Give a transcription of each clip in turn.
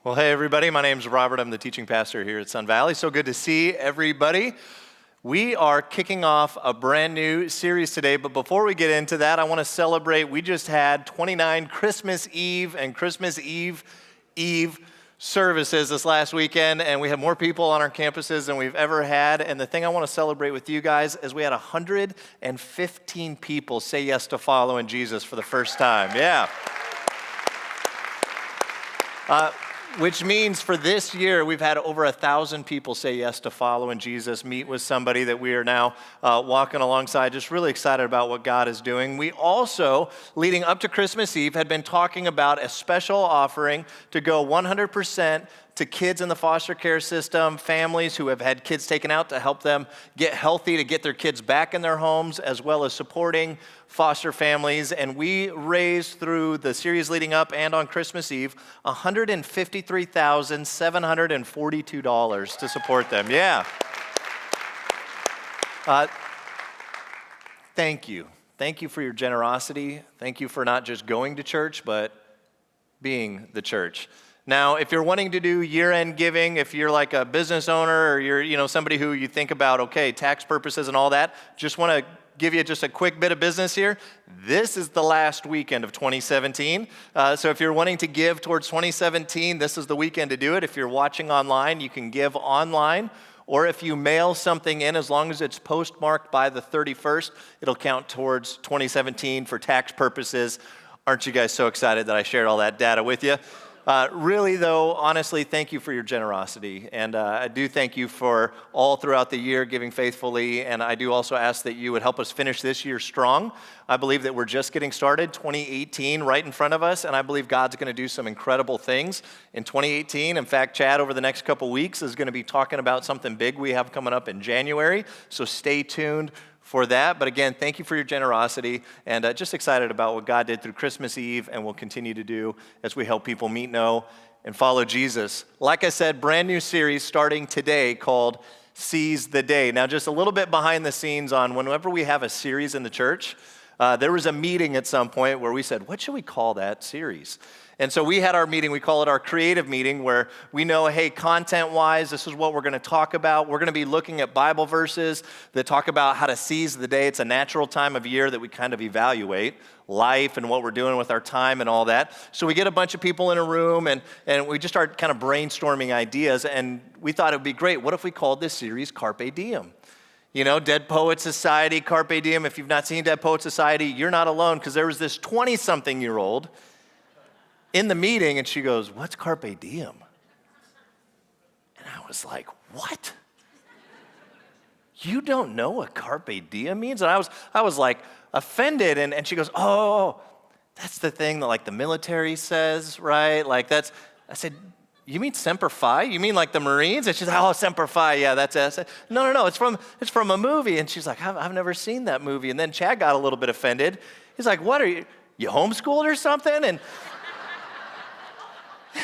Well, hey, everybody. My name's Robert. I'm the teaching pastor here at Sun Valley. So good to see everybody. We are kicking off a brand new series today, but before we get into that, I want to celebrate. We just had 29 Christmas Eve and Christmas Eve services this last weekend, and we have more people on our campuses than we've ever had. And the thing I want to celebrate with you guys is we had 115 people say yes to following Jesus for the first time. Yeah. Which means for this year, we've had over 1,000 people say yes to following Jesus, meet with somebody that we are now walking alongside. Just really excited about what God is doing. We also, leading up to Christmas Eve, had been talking about a special offering to go 100% to kids in the foster care system, families who have had kids taken out to help them get healthy, to get their kids back in their homes, as well as supporting foster families. And we raised through the series leading up and on Christmas Eve, $153,742 to support them. Yeah. Thank you. Thank you for your generosity. Thank you for not just going to church, but being the church. Now, if you're wanting to do year-end giving, if you're like a business owner or you're somebody who you think about, okay, tax purposes and all that, just want to give you just a quick bit of business here. This is the last weekend of 2017. So if you're wanting to give towards 2017, this is the weekend to do it. If you're watching online, you can give online. Or if you mail something in, as long as it's postmarked by the 31st, it'll count towards 2017 for tax purposes. Aren't you guys so excited that I shared all that data with you? Really, though, honestly, thank you for your generosity. And I do thank you for all throughout the year giving faithfully. And I do also ask that you would help us finish this year strong. I believe that we're just getting started, 2018 right in front of us. And I believe God's going to do some incredible things in 2018. In fact, Chad, over the next couple weeks, is going to be talking about something big we have coming up in January. So stay tuned for that. But again, thank you for your generosity, and just excited about what God did through Christmas Eve and will continue to do as we help people meet, know, and follow Jesus. Like I said, brand new series starting today called Seize the Day. Now, just a little bit behind the scenes on whenever we have a series in the church, there was a meeting at some point where we said, what should we call that series? And so we had our meeting, we call it our creative meeting, where we know, hey, content-wise, this is what we're going to talk about. We're going to be looking at Bible verses that talk about how to seize the day. It's a natural time of year that we kind of evaluate life and what we're doing with our time and all that. So we get a bunch of people in a room, and we just start kind of brainstorming ideas, and we thought it would be great. What if we called this series Carpe Diem? You know, Dead Poet Society, Carpe Diem. If you've not seen Dead Poet Society, you're not alone, because there was this 20-something-year-old in the meeting, and she goes, what's Carpe Diem? And I was like, what? You don't know what Carpe Diem means? And I was like offended, and she goes, oh, that's the thing that like the military says, right? Like I said, you mean Semper Fi? You mean like the Marines? And she's like, oh, Semper Fi, yeah, that's it. I said, no, it's from a movie. And she's like, I've never seen that movie. And then Chad got a little bit offended. He's like, what, are you homeschooled or something? And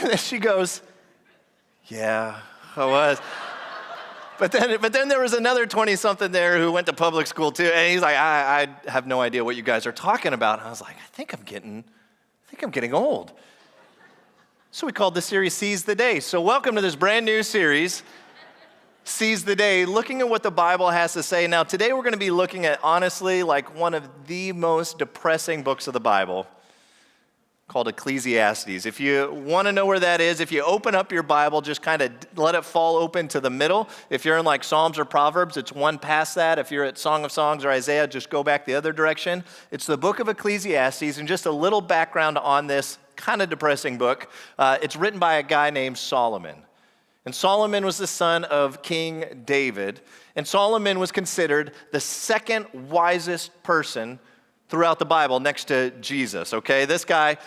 then she goes, yeah, I was. But then there was another 20-something there who went to public school too, and he's like, I have no idea what you guys are talking about. And I was like, I think I'm getting old. So we called this series Seize the Day. So welcome to this brand new series, Seize the Day, looking at what the Bible has to say. Now today we're going to be looking at, honestly, like one of the most depressing books of the Bible, called Ecclesiastes. If you want to know where that is, if you open up your Bible, just kind of let it fall open to the middle. If you're in like Psalms or Proverbs, it's one past that. If you're at Song of Songs or Isaiah, just go back the other direction. It's the book of Ecclesiastes, and just a little background on this kind of depressing book. It's written by a guy named Solomon. And Solomon was the son of King David, and Solomon was considered the second wisest person throughout the Bible next to Jesus, okay? This guy,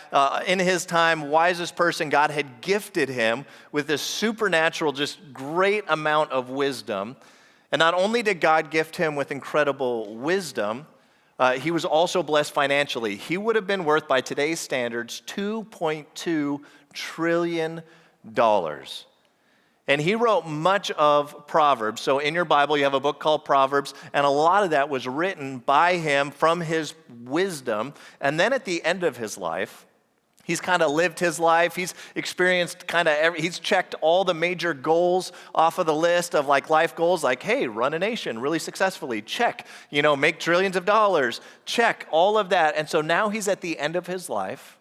in his time, wisest person, God had gifted him with this supernatural, just great amount of wisdom. And not only did God gift him with incredible wisdom, he was also blessed financially. He would have been worth, by today's standards, $2.2 trillion. And he wrote much of Proverbs. So in your Bible, you have a book called Proverbs, and a lot of that was written by him from his wisdom. And then at the end of his life, He's kind of lived his life. He's experienced he's checked all the major goals off of the list of like life goals, like, hey, run a nation really successfully, check. Make trillions of dollars, check, all of that. And so now he's at the end of his life.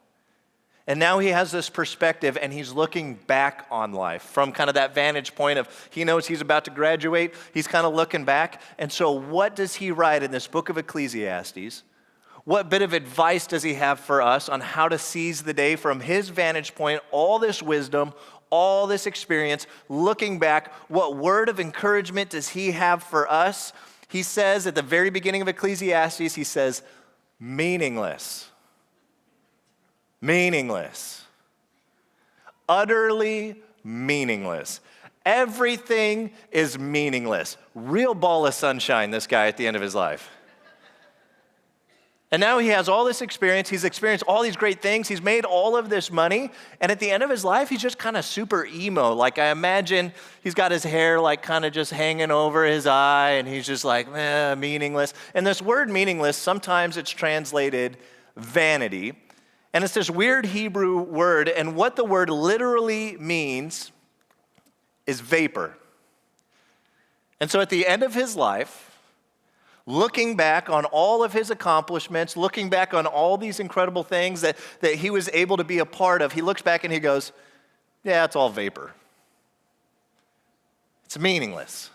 And now he has this perspective and he's looking back on life from kind of that vantage point of he knows he's about to graduate. He's kind of looking back. And so what does he write in this book of Ecclesiastes? What bit of advice does he have for us on how to seize the day from his vantage point, all this wisdom, all this experience, looking back? What word of encouragement does he have for us? He says at the very beginning of Ecclesiastes, he says, meaningless. Meaningless. Utterly meaningless. Everything is meaningless. Real ball of sunshine, this guy at the end of his life. And now he has all this experience. He's experienced all these great things. He's made all of this money. And at the end of his life, he's just kind of super emo. Like I imagine he's got his hair like kind of just hanging over his eye. And he's just like, meaningless. And this word meaningless, sometimes it's translated vanity. And it's this weird Hebrew word. And what the word literally means is vapor. And so at the end of his life, looking back on all of his accomplishments, looking back on all these incredible things that he was able to be a part of, he looks back and he goes, yeah, it's all vapor. It's meaningless.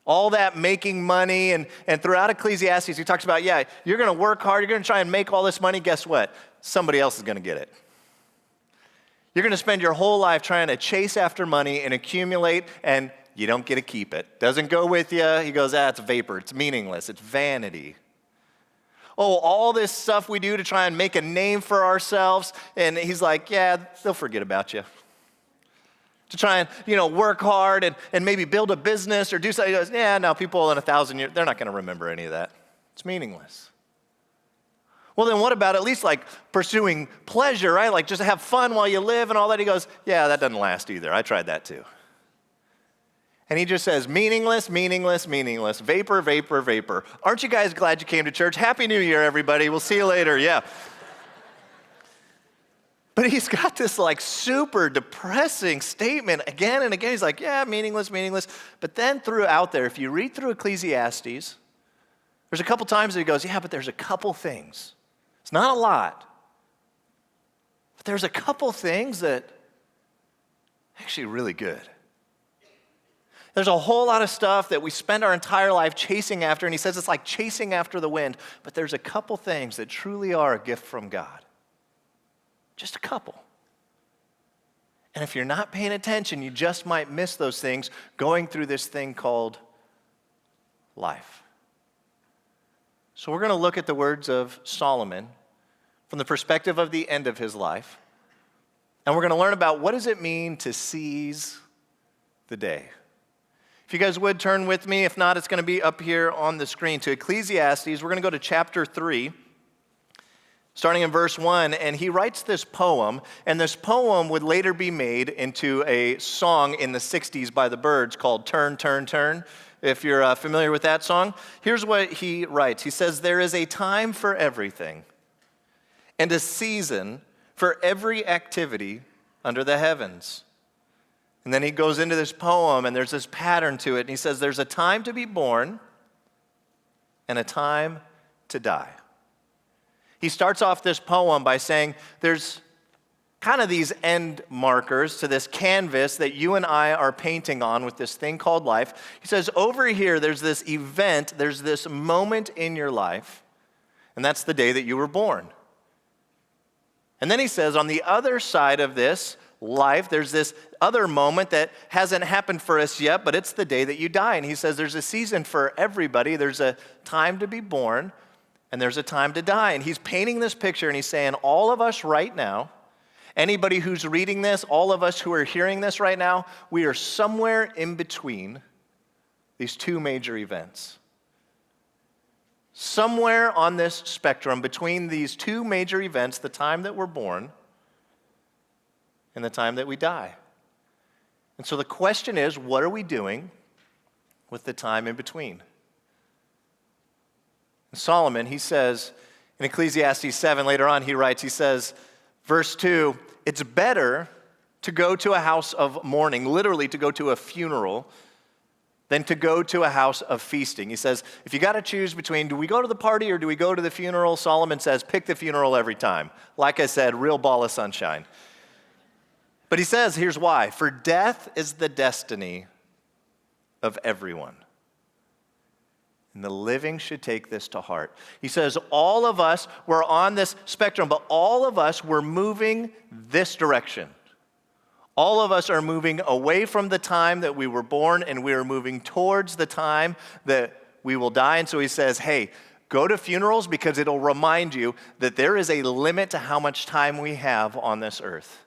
All that making money, and throughout Ecclesiastes, he talks about, yeah, you're going to work hard, you're going to try and make all this money. Guess what? Somebody else is going to get it. You're going to spend your whole life trying to chase after money and accumulate, and you don't get to keep it. Doesn't go with you. He goes, it's vapor. It's meaningless. It's vanity. Oh, all this stuff we do to try and make a name for ourselves. And he's like, yeah, they'll forget about you. To try and, work hard and maybe build a business or do something. He goes, yeah, no, people in 1,000 years, they're not going to remember any of that. It's meaningless. Well, then what about at least like pursuing pleasure, right? Like just have fun while you live and all that. He goes, yeah, that doesn't last either. I tried that too. And he just says, meaningless, meaningless, meaningless, vapor, vapor, vapor. Aren't you guys glad you came to church? Happy New Year, everybody. We'll see you later. Yeah. But he's got this like super depressing statement again and again. He's like, yeah, meaningless, meaningless. But then throughout there, if you read through Ecclesiastes, there's a couple times that he goes, yeah, but there's a couple things. It's not a lot. But there's a couple things that are actually really good. There's a whole lot of stuff that we spend our entire life chasing after, and he says it's like chasing after the wind, but there's a couple things that truly are a gift from God. Just a couple. And if you're not paying attention, you just might miss those things going through this thing called life. So we're going to look at the words of Solomon from the perspective of the end of his life, and we're going to learn about what does it mean to seize the day. If you guys would turn with me, if not, it's going to be up here on the screen to Ecclesiastes. We're going to go to chapter 3, starting in verse 1, and he writes this poem, and this poem would later be made into a song in the 60s by the Byrds called Turn, Turn, Turn. If you're familiar with that song, here's what he writes. He says, there is a time for everything and a season for every activity under the heavens. And then he goes into this poem, and there's this pattern to it. And he says, there's a time to be born and a time to die. He starts off this poem by saying there's kind of these end markers to this canvas that you and I are painting on with this thing called life. He says, over here, there's this event, there's this moment in your life, and that's the day that you were born. And then he says, on the other side of this life, there's this other moment that hasn't happened for us yet, but it's the day that you die. And he says there's a season for everybody. There's a time to be born, and there's a time to die. And he's painting this picture, and he's saying all of us right now, anybody who's reading this, all of us who are hearing this right now, we are somewhere in between these two major events. Somewhere on this spectrum between these two major events, the time that we're born and the time that we die. And so the question is, what are we doing with the time in between? And Solomon, he says, in Ecclesiastes 7, later on, he writes, he says, Verse 2, it's better to go to a house of mourning, literally to go to a funeral, than to go to a house of feasting. He says, if you got to choose between, do we go to the party or do we go to the funeral? Solomon says, pick the funeral every time. Like I said, real ball of sunshine. But he says, here's why. For death is the destiny of everyone. And the living should take this to heart. He says, all of us, we're on this spectrum, but all of us, we're moving this direction. All of us are moving away from the time that we were born, and we are moving towards the time that we will die. And so he says, hey, go to funerals because it'll remind you that there is a limit to how much time we have on this earth.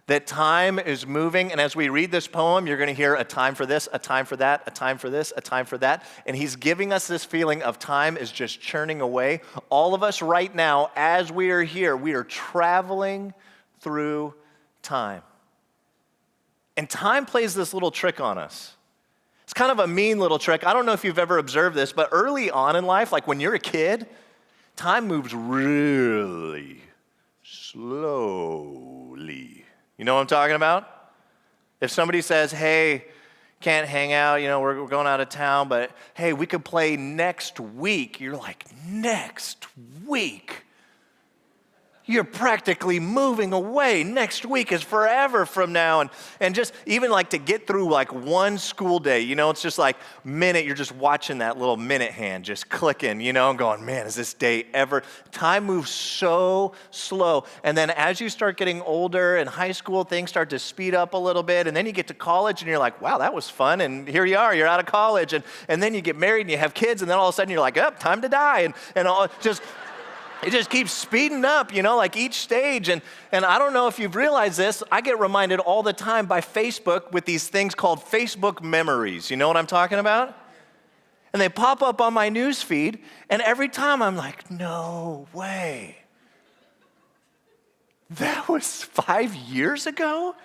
That time is moving, and as we read this poem, you're going to hear a time for this, a time for that, a time for this, a time for that. And he's giving us this feeling of time is just churning away. All of us right now, as we are here, we are traveling through time. And time plays this little trick on us. It's kind of a mean little trick. I don't know if you've ever observed this, but early on in life, like when you're a kid, time moves really slowly. You know what I'm talking about? If somebody says, hey, can't hang out, we're going out of town, but hey, we could play next week. You're like, next week? You're practically moving away. Next week is forever from now. And just even like to get through like one school day, it's just like minute, you're just watching that little minute hand just clicking, and going, man, is this day ever? Time moves so slow. And then as you start getting older in high school, things start to speed up a little bit. And then you get to college and you're like, wow, that was fun. And here you are, you're out of college. And then you get married and you have kids. And then all of a sudden you're like, time to die. And all just... It just keeps speeding up, like each stage. And I don't know if you've realized this, I get reminded all the time by Facebook with these things called Facebook memories. You know what I'm talking about? And they pop up on my news feed, and every time I'm like, no way. That was 5 years ago?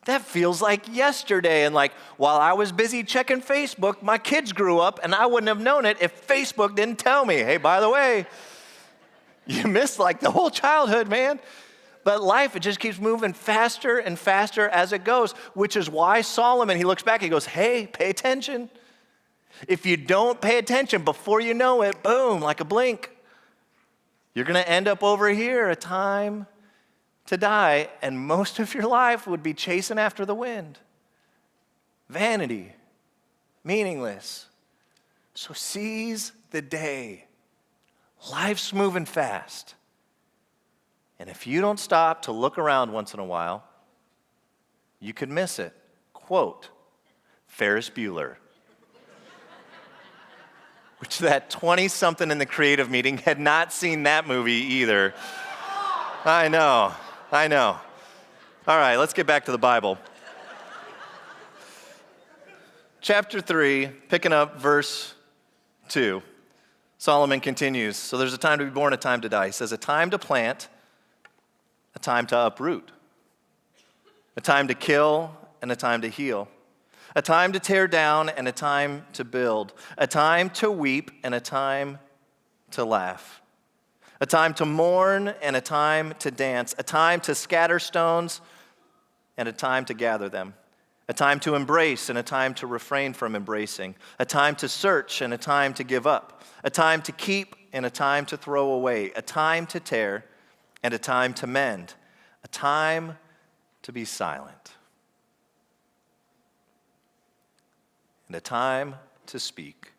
That feels like yesterday. And like while I was busy checking Facebook, my kids grew up, and I wouldn't have known it if Facebook didn't tell me, hey, by the way, you missed like the whole childhood, man. But life, it just keeps moving faster and faster as it goes, which is why Solomon, he looks back, he goes, hey, pay attention. If you don't pay attention, before you know it, boom, like a blink, you're going to end up over here, a time to die, and most of your life would be chasing after the wind. Vanity, meaningless. So seize the day. Life's moving fast. And if you don't stop to look around once in a while, you could miss it. Quote, Ferris Bueller. Which that 20-something in the creative meeting had not seen that movie either. I know. All right, let's get back to the Bible. Chapter 3, picking up verse 2. Solomon continues, so there's a time to be born, a time to die. He says, a time to plant, a time to uproot, a time to kill, and a time to heal, a time to tear down, and a time to build, a time to weep, and a time to laugh, a time to mourn, and a time to dance, a time to scatter stones, and a time to gather them, a time to embrace, and a time to refrain from embracing, a time to search, and a time to give up, a time to keep and a time to throw away, a time to tear and a time to mend, a time to be silent, and a time to speak,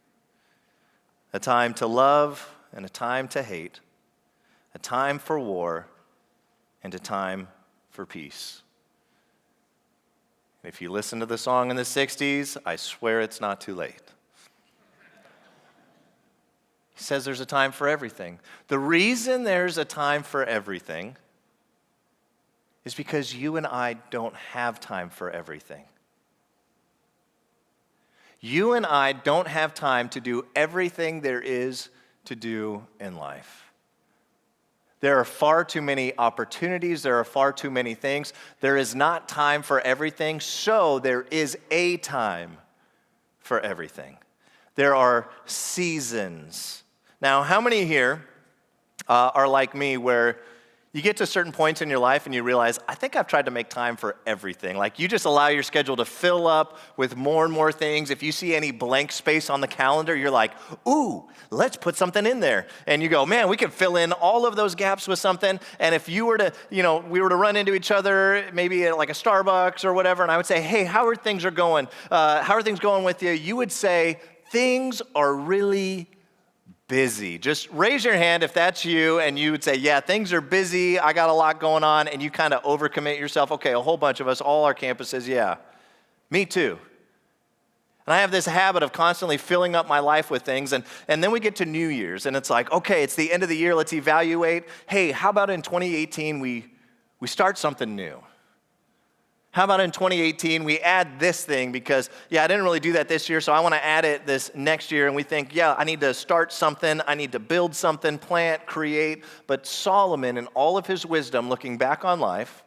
a time to love and a time to hate, a time for war and a time for peace. If you listen to the song in the 60s, I swear it's not too late. He says there's a time for everything. The reason there's a time for everything is because you and I don't have time for everything. You and I don't have time to do everything there is to do in life. There are far too many opportunities. There are far too many things. There is not time for everything, so there is a time for everything. There are seasons. Now, how many here are like me where You get to certain points in your life and you realize, I think I've tried to make time for everything. Like you just allow your schedule to fill up with more and more things. If you see any blank space on the calendar, you're like, ooh, let's put something in there. And you go, man, we can fill in all of those gaps with something. And if you were to, we were to run into each other, maybe at like a Starbucks or whatever, and I would say, hey, how are things going? How are things going with you? You would say, things are really busy. Just raise your hand if that's you and you would say, yeah, things are busy, I got a lot going on, and you kind of overcommit yourself. Okay, a whole bunch of us, all our campuses, yeah. Me too. And I have this habit of constantly filling up my life with things, and then we get to New Year's, and it's like, okay, it's the end of the year, let's evaluate. Hey, how about in 2018 we start something new? How about in 2018, we add this thing because, I didn't really do that this year, so I want to add it this next year. And we think, I need to start something. I need to build something, plant, create. But Solomon, in all of his wisdom, looking back on life,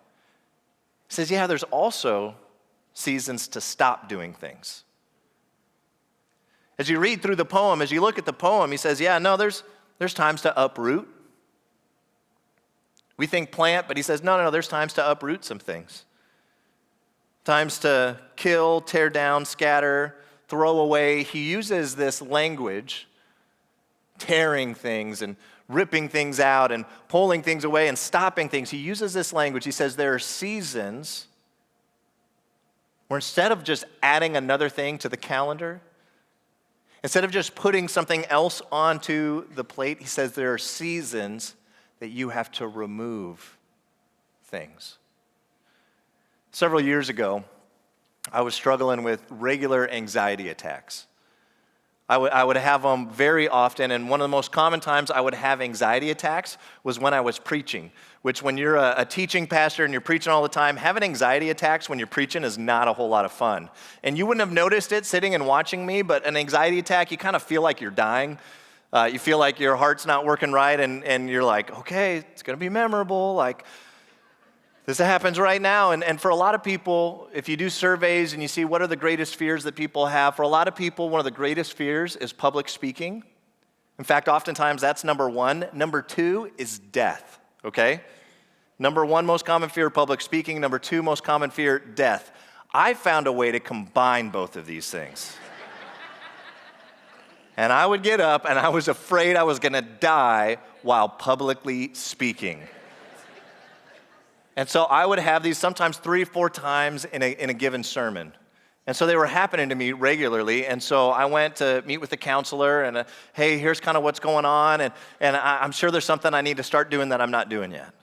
says, there's also seasons to stop doing things. As you read through the poem, as you look at the poem, he says, there's times to uproot. We think plant, but he says, no, there's times to uproot some things. Times to kill, tear down, scatter, throw away. He uses this language, tearing things and ripping things out and pulling things away and stopping things. He uses this language. He says there are seasons where instead of just adding another thing to the calendar, instead of just putting something else onto the plate, he says there are seasons that you have to remove things. Several years ago, I was struggling with regular anxiety attacks. I would have them very often, and one of the most common times I would have anxiety attacks was when I was preaching, which when you're a teaching pastor and you're preaching all the time, having anxiety attacks when you're preaching is not a whole lot of fun. And you wouldn't have noticed it sitting and watching me, but an anxiety attack, you kind of feel like you're dying. You feel like your heart's not working right, and you're like, okay, it's going to be memorable, like, this happens right now, and for a lot of people, if you do surveys and you see what are the greatest fears that people have, for a lot of people, one of the greatest fears is public speaking. In fact, oftentimes that's number one. Number two is death, okay? Number one most common fear, public speaking. Number two most common fear, death. I found a way to combine both of these things. And I would get up and I was afraid I was gonna die while publicly speaking. And so I would have these sometimes 3 or 4 times in a given sermon. And so they were happening to me regularly. And so I went to meet with the counselor and, hey, here's kind of what's going on. And I'm sure there's something I need to start doing that I'm not doing yet.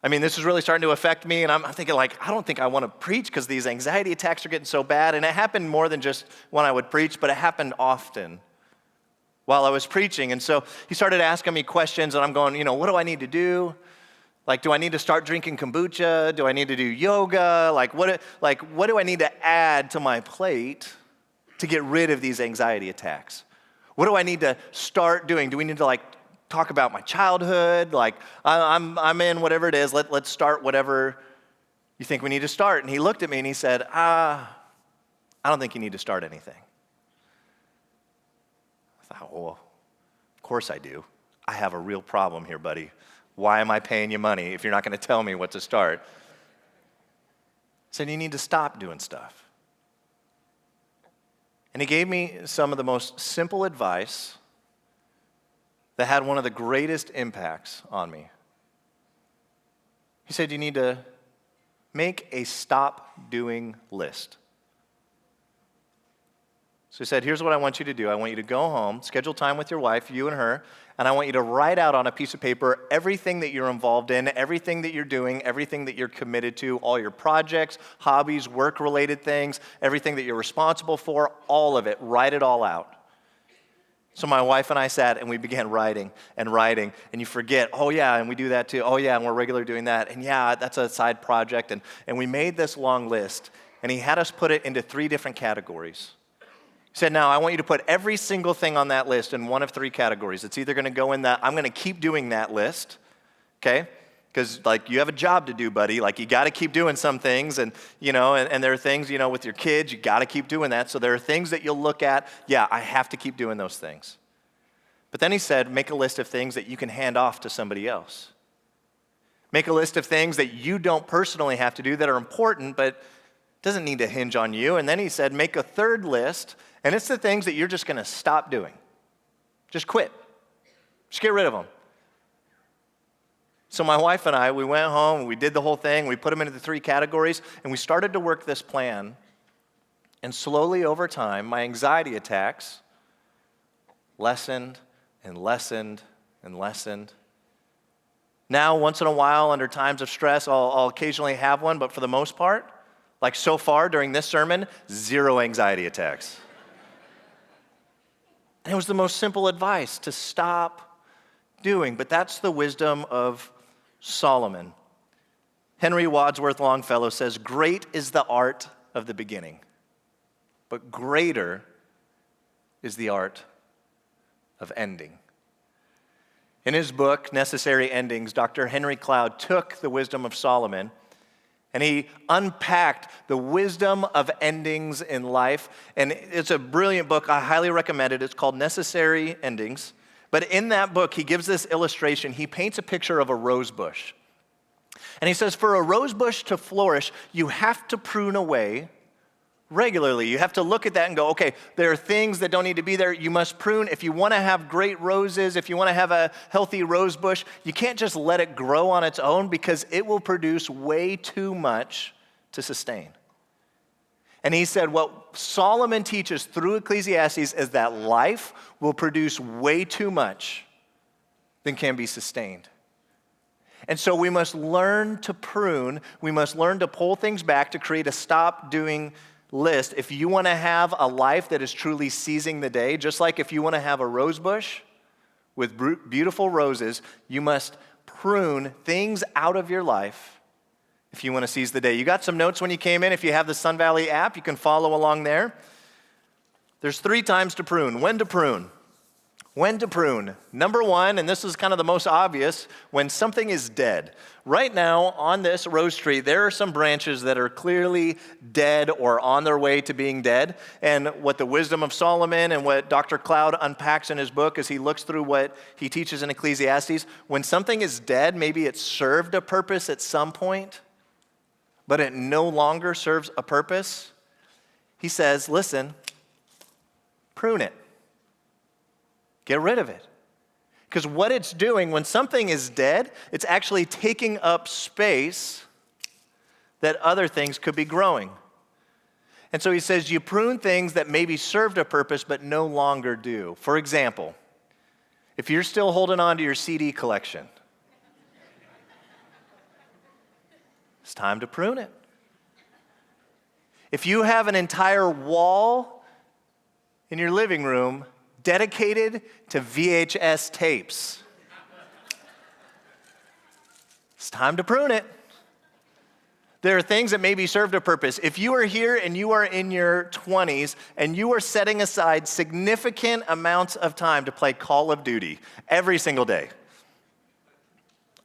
I mean, this is really starting to affect me. And I'm thinking I don't think I want to preach because these anxiety attacks are getting so bad. And it happened more than just when I would preach, but it happened often while I was preaching. And so he started asking me questions and I'm going, what do I need to do? Like, do I need to start drinking kombucha? Do I need to do yoga? What do I need to add to my plate to get rid of these anxiety attacks? What do I need to start doing? Do we need to talk about my childhood? I'm in whatever it is. Let's start whatever you think we need to start. And he looked at me and he said, I don't think you need to start anything. I thought, well, of course I do. I have a real problem here, buddy. Why am I paying you money if you're not going to tell me what to start? He said, you need to stop doing stuff. And he gave me some of the most simple advice that had one of the greatest impacts on me. He said, you need to make a stop doing list. So he said, here's what I want you to do. I want you to go home, schedule time with your wife, you and her, and I want you to write out on a piece of paper everything that you're involved in, everything that you're doing, everything that you're committed to, all your projects, hobbies, work-related things, everything that you're responsible for, all of it. Write it all out. So my wife and I sat and we began writing, and you forget, oh yeah, and we do that too. Oh yeah, and we're regularly doing that. And yeah, that's a side project. And we made this long list, and he had us put it into 3 different categories. He said, now I want you to put every single thing on that list in one of 3 categories. It's either going to go in that, I'm going to keep doing that list, okay? Because you have a job to do, buddy. You got to keep doing some things, and there are things, with your kids, you got to keep doing that. So there are things that you'll look at, yeah, I have to keep doing those things. But then he said, make a list of things that you can hand off to somebody else. Make a list of things that you don't personally have to do that are important, but doesn't need to hinge on you. And then he said, make a third list, and it's the things that you're just going to stop doing. Just quit. Just get rid of them. So my wife and I, we went home, we did the whole thing, we put them into the 3 categories, and we started to work this plan. And slowly over time, my anxiety attacks lessened and lessened and lessened. Now, once in a while, under times of stress, I'll occasionally have one, but for the most part, like so far during this sermon, 0 anxiety attacks. And it was the most simple advice to stop doing, but that's the wisdom of Solomon. Henry Wadsworth Longfellow says, "Great is the art of the beginning, but greater is the art of ending." In his book, Necessary Endings, Dr. Henry Cloud took the wisdom of Solomon and he unpacked the wisdom of endings in life. And it's a brilliant book. I highly recommend it. It's called Necessary Endings. But in that book, he gives this illustration. He paints a picture of a rose bush. And he says, for a rose bush to flourish, you have to prune away regularly. You have to look at that and go, okay, there are things that don't need to be there. You must prune. If you want to have great roses, if you want to have a healthy rose bush, you can't just let it grow on its own because it will produce way too much to sustain. And he said what Solomon teaches through Ecclesiastes is that life will produce way too much than can be sustained. And so we must learn to prune. We must learn to pull things back to create a stop doing list. If you want to have a life that is truly seizing the day, just like if you want to have a rose bush with beautiful roses, you must prune things out of your life if you want to seize the day. You got some notes when you came in. If you have the Sun Valley app, you can follow along there. There's 3 times to prune. When to prune? When to prune. Number 1, and this is kind of the most obvious, when something is dead. Right now, on this rose tree, there are some branches that are clearly dead or on their way to being dead. And what the wisdom of Solomon and what Dr. Cloud unpacks in his book as he looks through what he teaches in Ecclesiastes, when something is dead, maybe it served a purpose at some point, but it no longer serves a purpose, he says, listen, prune it. Get rid of it. Because what it's doing, when something is dead, it's actually taking up space that other things could be growing. And so he says you prune things that maybe served a purpose but no longer do. For example, if you're still holding on to your CD collection, it's time to prune it. If you have an entire wall in your living room dedicated to VHS tapes, it's time to prune it. There are things that maybe served a purpose. If you are here and you are in your 20s and you are setting aside significant amounts of time to play Call of Duty every single day,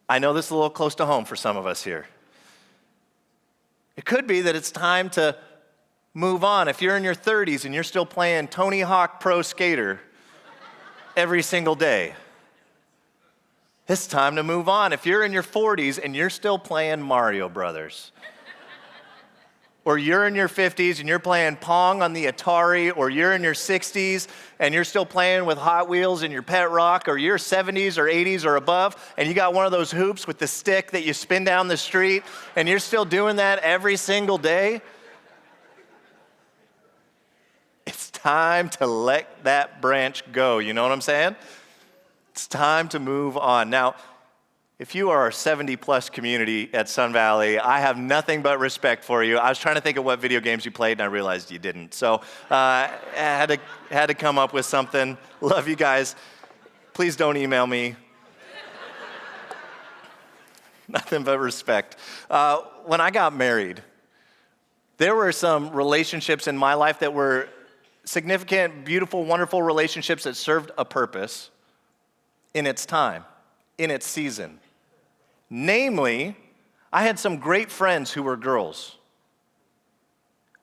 I know this is a little close to home for some of us here. It could be that it's time to move on. If you're in your 30s and you're still playing Tony Hawk Pro Skater every single day, it's time to move on. If you're in your 40s and you're still playing Mario Brothers, or you're in your 50s and you're playing Pong on the Atari, or you're in your 60s and you're still playing with Hot Wheels and your pet rock, or you're 70s or 80s or above and you got one of those hoops with the stick that you spin down the street and you're still doing that every single day, it's time to let that branch go. You know what I'm saying? It's time to move on. Now, if you are a 70-plus community at Sun Valley, I have nothing but respect for you. I was trying to think of what video games you played, and I realized you didn't. So I had to come up with something. Love you guys. Please don't email me. Nothing but respect. When I got married, there were some relationships in my life that were significant, beautiful, wonderful relationships that served a purpose in its time, in its season. Namely, I had some great friends who were girls.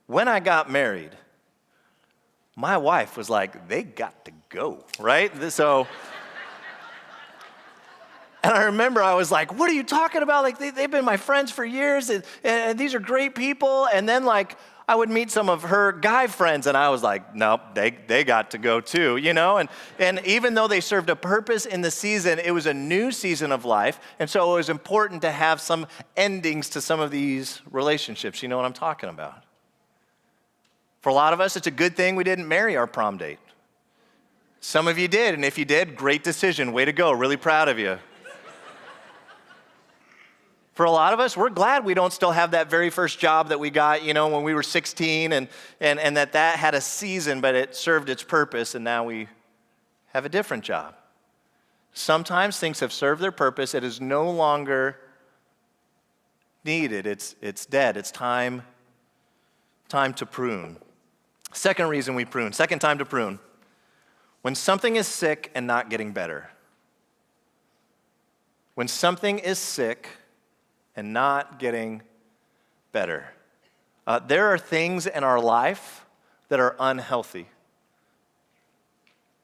When I got married, my wife was like, they got to go, right? So And I remember I was like, what are you talking about? Like, they've been my friends for years, and these are great people. And then, like, I would meet some of her guy friends, and I was like, nope, they got to go too, you know? And even though they served a purpose in the season, it was a new season of life, and so it was important to have some endings to some of these relationships. You know what I'm talking about? For a lot of us, it's a good thing we didn't marry our prom date. Some of you did, and if you did, great decision. Way to go. Really proud of you. For a lot of us, we're glad we don't still have that very first job that we got, you know, when we were 16 and that had a season, but it served its purpose, and now we have a different job. Sometimes things have served their purpose. It is no longer needed. It's dead. It's time to prune. Second reason we prune. Second time to prune. When something is sick and not getting better. When something is sick and not getting better. There are things in our life that are unhealthy,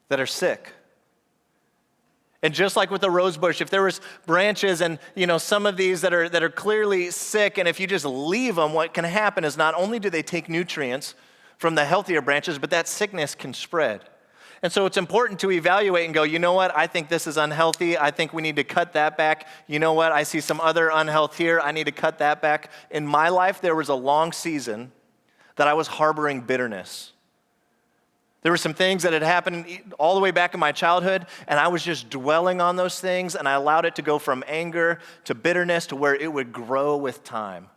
that are sick. And just like with the rose bush, if there was branches and, you know, some of these that are clearly sick, and if you just leave them, what can happen is not only do they take nutrients from the healthier branches, but that sickness can spread. And so it's important to evaluate and go, you know what, I think this is unhealthy. I think we need to cut that back. You know what, I see some other unhealth here. I need to cut that back. In my life, there was a long season that I was harboring bitterness. There were some things that had happened all the way back in my childhood, and I was just dwelling on those things, and I allowed it to go from anger to bitterness to where it would grow with time.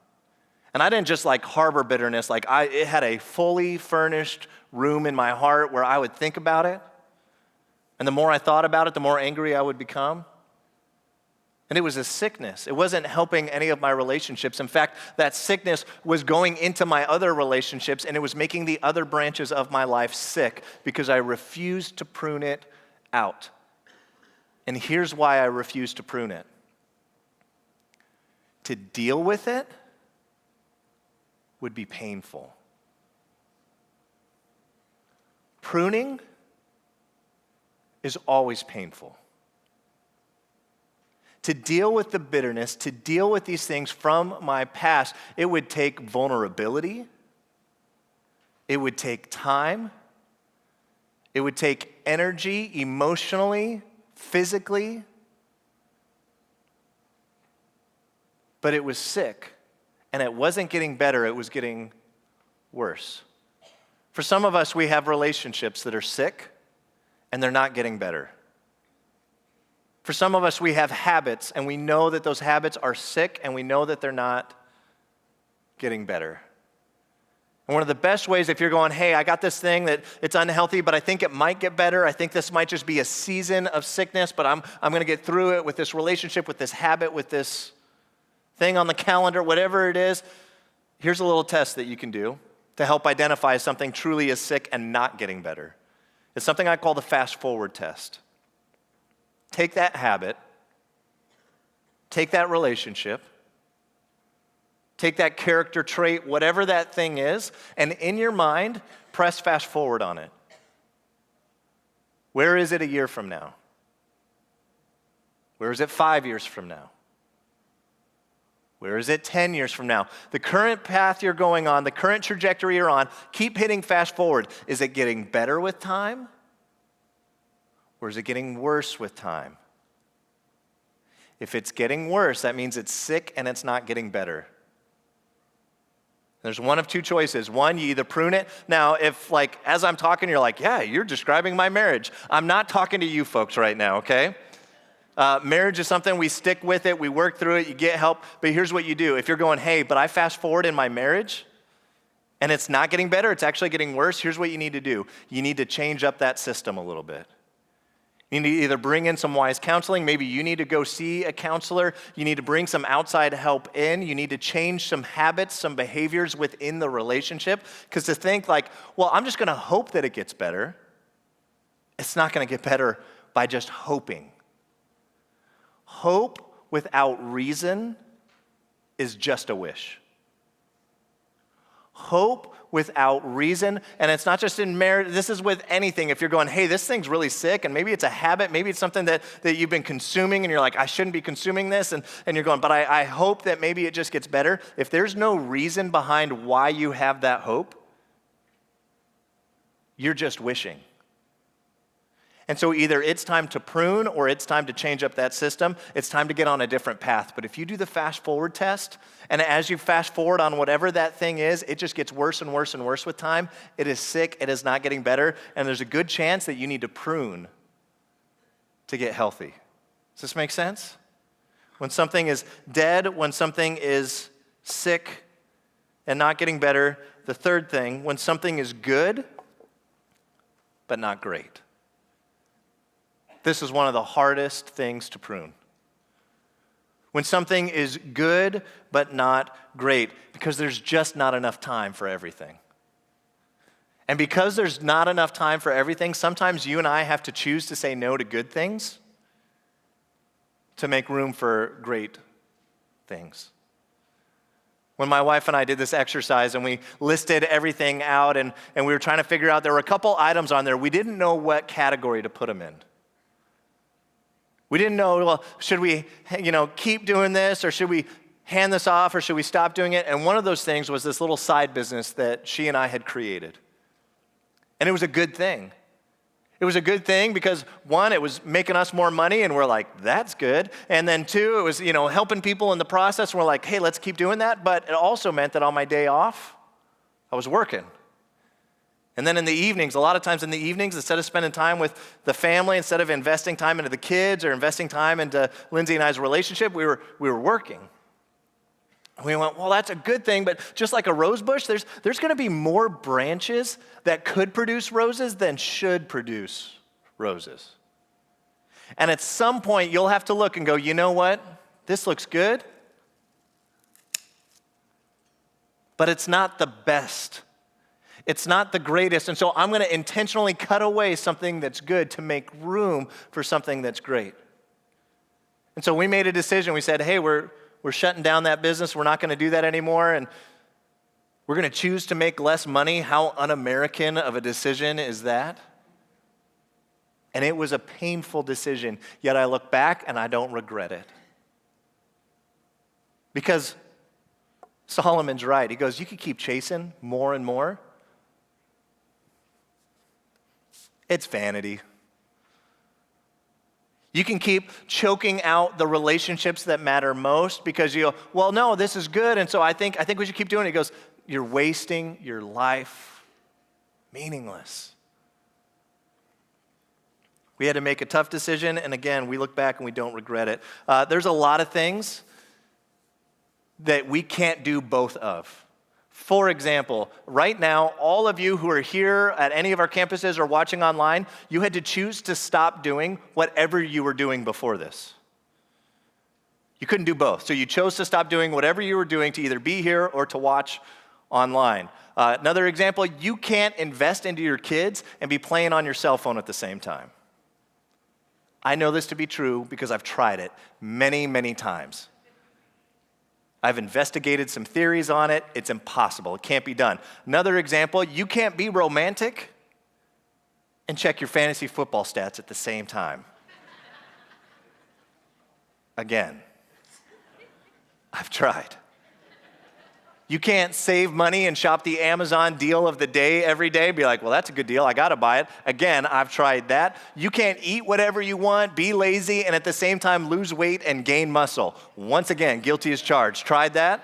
And I didn't just like harbor bitterness, like it had a fully furnished room in my heart where I would think about it. And the more I thought about it, the more angry I would become. And it was a sickness. It wasn't helping any of my relationships. In fact, that sickness was going into my other relationships, and it was making the other branches of my life sick because I refused to prune it out. And here's why I refused to prune it. To deal with it would be painful. Pruning is always painful. To deal with the bitterness, to deal with these things from my past, it would take vulnerability. It would take time. It would take energy, emotionally, physically. But it was sick, and it wasn't getting better, it was getting worse. For some of us, we have relationships that are sick, and they're not getting better. For some of us, we have habits, and we know that those habits are sick, and we know that they're not getting better. And one of the best ways, if you're going, hey, I got this thing that it's unhealthy, but I think it might get better. I think this might just be a season of sickness, but I'm going to get through it with this relationship, with this habit, with this thing on the calendar, whatever it is. Here's a little test that you can do to help identify if something truly is sick and not getting better. It's something I call the fast forward test. Take that habit, take that relationship, take that character trait, whatever that thing is, and in your mind, press fast forward on it. Where is it a year from now? Where is it 5 years from now? Where is it 10 years from now? The current path you're going on, the current trajectory you're on, keep hitting fast forward. Is it getting better with time? Or is it getting worse with time? If it's getting worse, that means it's sick and it's not getting better. There's one of two choices. One, you either prune it. Now, if like, as I'm talking, you're like, yeah, you're describing my marriage. I'm not talking to you folks right now, okay? Marriage is something we stick with it, we work through it, you get help. But here's what you do. If you're going, hey, but I fast forward in my marriage and it's not getting better, it's actually getting worse, here's what you need to do. You need to change up that system a little bit. You need to either bring in some wise counseling. Maybe you need to go see a counselor. You need to bring some outside help in. You need to change some habits, some behaviors within the relationship. Because to think like, well, I'm just going to hope that it gets better. It's not going to get better by just hoping. Hope without reason is just a wish. hope without reason. And it's not just in marriage, this is with anything. If you're going, hey, this thing's really sick, and maybe it's a habit, maybe it's something that you've been consuming, and you're like, I shouldn't be consuming this, and you're going, but I hope that maybe it just gets better. If there's no reason behind why you have that hope, you're just wishing. And so either it's time to prune or it's time to change up that system. It's time to get on a different path. But if you do the fast forward test, and as you fast forward on whatever that thing is, it just gets worse and worse and worse with time. It is sick. It is not getting better. And there's a good chance that you need to prune to get healthy. Does this make sense? When something is dead, when something is sick and not getting better. The third thing, when something is good but not great. This is one of the hardest things to prune. When something is good but not great, because there's just not enough time for everything. And because there's not enough time for everything, sometimes you and I have to choose to say no to good things to make room for great things. When my wife and I did this exercise and we listed everything out and we were trying to figure out, there were a couple items on there, we didn't know what category to put them in. We didn't know, well, should we, keep doing this, or should we hand this off, or should we stop doing it? And one of those things was this little side business that she and I had created. And it was a good thing. It was a good thing because, one, it was making us more money, and we're like, that's good. And then two, it was, helping people in the process, and we're like, hey, let's keep doing that. But it also meant that on my day off, I was working. And then in the evenings, a lot of times in the evenings, instead of spending time with the family, instead of investing time into the kids or investing time into Lindsay and I's relationship, we were working. We went, well, that's a good thing, but just like a rose bush, there's going to be more branches that could produce roses than should produce roses. And at some point, you'll have to look and go, you know what? This looks good, but it's not the best. It's not the greatest, and so I'm going to intentionally cut away something that's good to make room for something that's great. And so we made a decision. We said, hey, we're shutting down that business. We're not going to do that anymore, and we're going to choose to make less money. How un-American of a decision is that? And it was a painful decision, yet I look back and I don't regret it. Because Solomon's right. He goes, you could keep chasing more and more. It's vanity. You can keep choking out the relationships that matter most because you go, well, no, this is good, and so I think we should keep doing it. He goes, you're wasting your life. Meaningless. We had to make a tough decision, and again, we look back and we don't regret it. There's a lot of things that we can't do both of. For example, right now, all of you who are here at any of our campuses or watching online, you had to choose to stop doing whatever you were doing before this. You couldn't do both. So you chose to stop doing whatever you were doing to either be here or to watch online. Another example, you can't invest into your kids and be playing on your cell phone at the same time. I know this to be true because I've tried it many, many times. I've investigated some theories on it. It's impossible. It can't be done. Another example, you can't be romantic and check your fantasy football stats at the same time. Again, I've tried. You can't save money and shop the Amazon deal of the day every day. Be like, well, that's a good deal. I got to buy it. Again, I've tried that. You can't eat whatever you want, be lazy, and at the same time lose weight and gain muscle. Once again, guilty as charged. Tried that.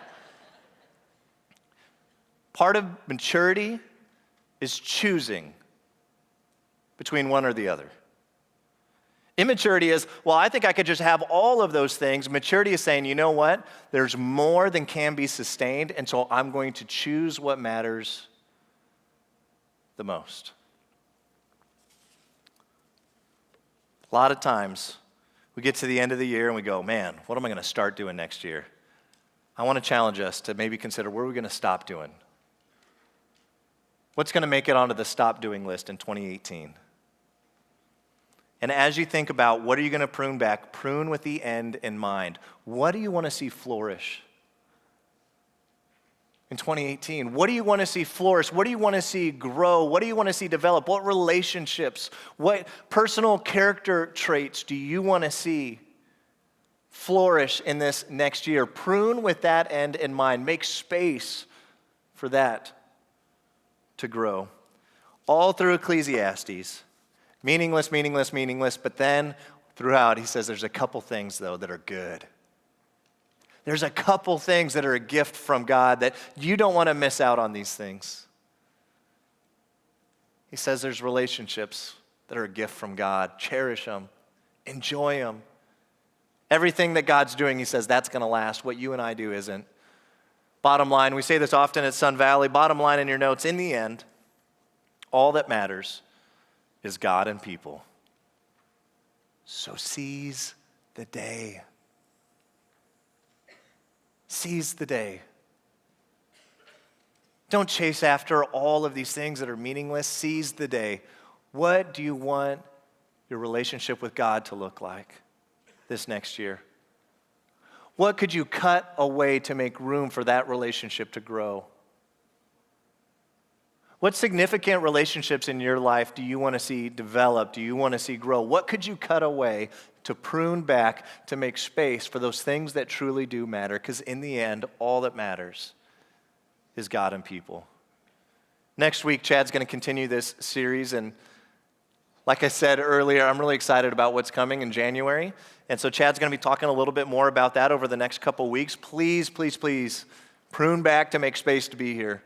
Part of maturity is choosing between one or the other. Immaturity is, well, I think I could just have all of those things. Maturity is saying, you know what? There's more than can be sustained, and so I'm going to choose what matters the most. A lot of times, we get to the end of the year and we go, man, what am I going to start doing next year? I want to challenge us to maybe consider, what are we going to stop doing? What's going to make it onto the stop doing list in 2018? And as you think about what are you going to prune back, prune with the end in mind. What do you want to see flourish? in 2018? What do you want to see flourish? What do you want to see grow? What do you want to see develop? What relationships, what personal character traits do you want to see flourish in this next year? Prune with that end in mind. Make space for that to grow. All through Ecclesiastes. Meaningless, meaningless, meaningless, but then throughout he says there's a couple things though that are good. There's a couple things that are a gift from God that you don't want to miss out on these things. He says there's relationships that are a gift from God. Cherish them. Enjoy them. Everything that God's doing, he says, that's going to last. What you and I do isn't. Bottom line, we say this often at Sun Valley, bottom line in your notes, in the end, all that matters is God and people. So seize the day. Seize the day. Don't chase after all of these things that are meaningless. Seize the day. What do you want your relationship with God to look like this next year? What could you cut away to make room for that relationship to grow? What significant relationships in your life do you want to see develop? Do you want to see grow? What could you cut away to prune back to make space for those things that truly do matter? Because in the end, all that matters is God and people. Next week, Chad's going to continue this series, and like I said earlier, I'm really excited about what's coming in January. And so Chad's going to be talking a little bit more about that over the next couple weeks. Please, please, please prune back to make space to be here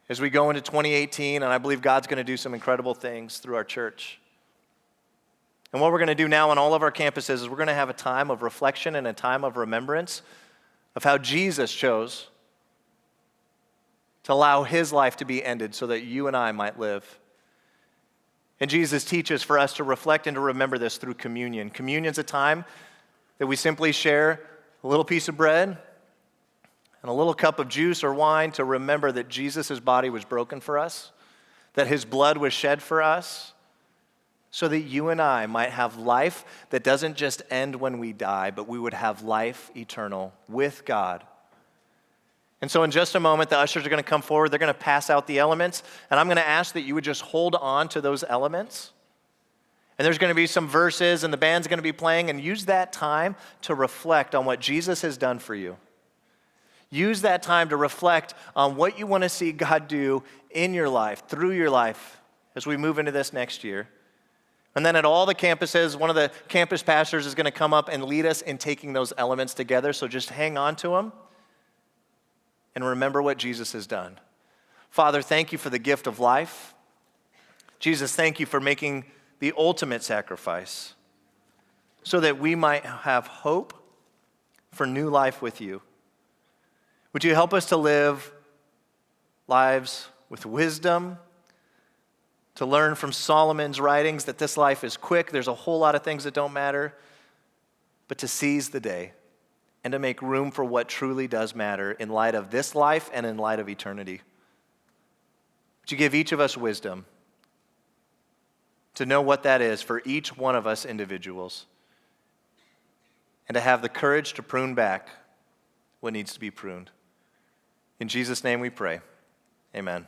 as we go into 2018, and I believe God's going to do some incredible things through our church. And what we're going to do now on all of our campuses is we're going to have a time of reflection and a time of remembrance of how Jesus chose to allow his life to be ended so that you and I might live. And Jesus teaches for us to reflect and to remember this through communion. Communion's a time that we simply share a little piece of bread and a little cup of juice or wine to remember that Jesus' body was broken for us, that his blood was shed for us, so that you and I might have life that doesn't just end when we die, but we would have life eternal with God. And so in just a moment, the ushers are going to come forward. They're going to pass out the elements, and I'm going to ask that you would just hold on to those elements. And there's going to be some verses, and the band's going to be playing, and use that time to reflect on what Jesus has done for you. Use that time to reflect on what you want to see God do in your life, through your life, as we move into this next year. And then at all the campuses, one of the campus pastors is going to come up and lead us in taking those elements together. So just hang on to them and remember what Jesus has done. Father, thank you for the gift of life. Jesus, thank you for making the ultimate sacrifice so that we might have hope for new life with you. Would you help us to live lives with wisdom, to learn from Solomon's writings that this life is quick, there's a whole lot of things that don't matter, but to seize the day and to make room for what truly does matter in light of this life and in light of eternity. Would you give each of us wisdom to know what that is for each one of us individuals, and to have the courage to prune back what needs to be pruned. In Jesus' name we pray. Amen.